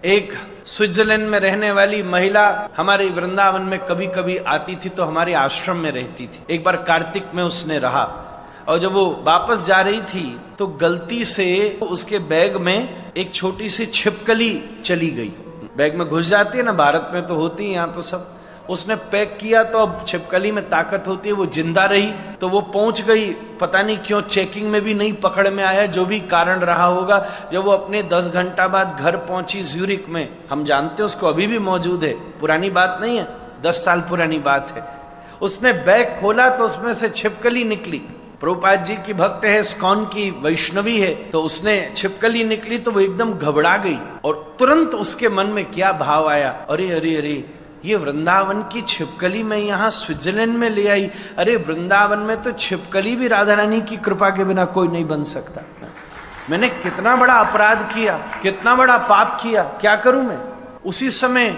एक स्विट्जरलैंड में रहने वाली महिला हमारे वृंदावन में कभी कभी आती थी, तो हमारे आश्रम में रहती थी। एक बार कार्तिक में उसने रहा, और जब वो वापस जा रही थी तो गलती से उसके बैग में एक छोटी सी छिपकली चली गई। बैग में घुस जाती है ना, भारत में तो होती है, यहाँ तो सब। उसने पैक किया तो अब छिपकली में ताकत होती है, वो जिंदा रही तो वो पहुंच गई। पता नहीं क्यों चेकिंग में भी नहीं पकड़ में आया, जो भी कारण रहा होगा। जब वो अपने 10 घंटा बाद घर पहुंची ज्यूरिक में, हम जानते हैं उसको अभी भी मौजूद है, पुरानी बात नहीं है, 10 साल पुरानी बात है। उसने बैग खोला तो उसमें से छिपकली निकली। प्रभुपाद जी की भक्त है, इस्कॉन की वैष्णवी है, तो उसने छिपकली निकली तो वो एकदम घबरा गई। और तुरंत उसके मन में क्या भाव आया, अरे अरे अरे, ये वृंदावन की छिपकली मैं यहाँ स्विट्जरलैंड में ले आई। अरे वृंदावन में तो छिपकली भी राधा रानी की कृपा के बिना कोई नहीं बन सकता। मैंने कितना बड़ा अपराध किया, कितना बड़ा पाप किया, क्या करूं मैं। उसी समय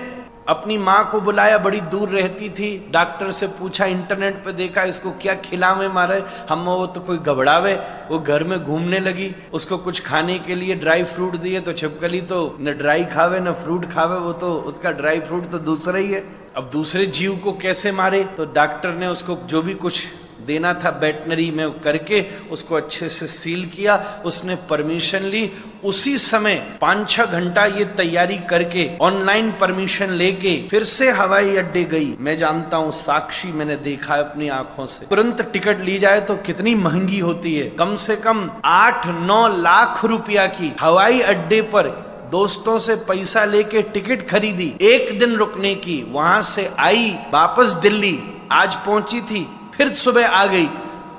अपनी माँ को बुलाया, बड़ी दूर रहती थी। डॉक्टर से पूछा, इंटरनेट पे देखा इसको क्या खिलावे मारे हम, वो तो कोई घबरावे। वो घर में घूमने लगी, उसको कुछ खाने के लिए ड्राई फ्रूट दिए तो छिपकली तो न ड्राई खावे न फ्रूट खावे, वो तो उसका ड्राई फ्रूट तो दूसरा ही है। अब दूसरे जीव को कैसे मारे, तो डॉक्टर ने उसको जो भी कुछ देना था वेटनरी में करके उसको अच्छे से सील किया। उसने परमिशन ली, उसी समय 5-6 घंटा ये तैयारी करके ऑनलाइन परमिशन लेके फिर से हवाई अड्डे गई। मैं जानता हूँ, साक्षी मैंने देखा है अपनी आंखों से। तुरंत टिकट ली जाए तो कितनी महंगी होती है, कम से कम 8-9 लाख रुपया की हवाई अड्डे पर दोस्तों से पैसा लेके टिकट खरीदी, 1 दिन रुकने की। वहां से आई वापस दिल्ली, आज पहुंची थी, फिर सुबह आ गई,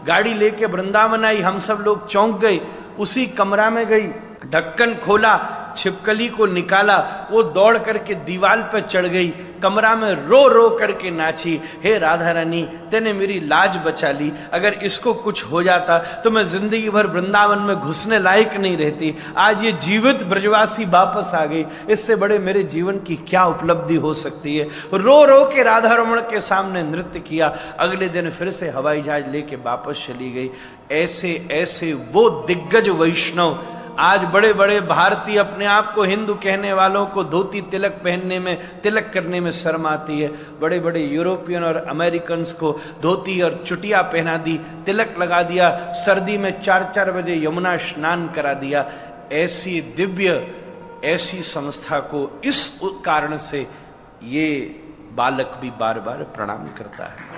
गाड़ी लेके वृंदावन आई। हम सब लोग चौंक गए। उसी कमरा में गई, ढक्कन खोला, छिपकली को निकाला, वो दौड़ करके दीवार पर चढ़ गई, कमरा में रो रो करके नाची, हे राधा रानी तेने मेरी लाज बचा ली, अगर इसको कुछ हो जाता तो मैं जिंदगी भर वृंदावन में घुसने लायक नहीं रहती। आज ये जीवित ब्रजवासी वापस आ गई, इससे बड़े मेरे जीवन की क्या उपलब्धि हो सकती है। रो रो के राधा रमण के सामने नृत्य किया। अगले दिन फिर से हवाई जहाज लेके वापस चली गई। ऐसे ऐसे वो दिग्गज वैष्णव, आज बड़े बड़े भारतीय अपने आप को हिंदू कहने वालों को धोती तिलक पहनने में, तिलक करने में शर्म आती है। बड़े बड़े यूरोपियन और अमेरिकन को धोती और चुटिया पहना दी, तिलक लगा दिया, सर्दी में 4-4 बजे यमुना स्नान करा दिया। ऐसी दिव्य, ऐसी संस्था को इस कारण से ये बालक भी बार बार प्रणाम करता है।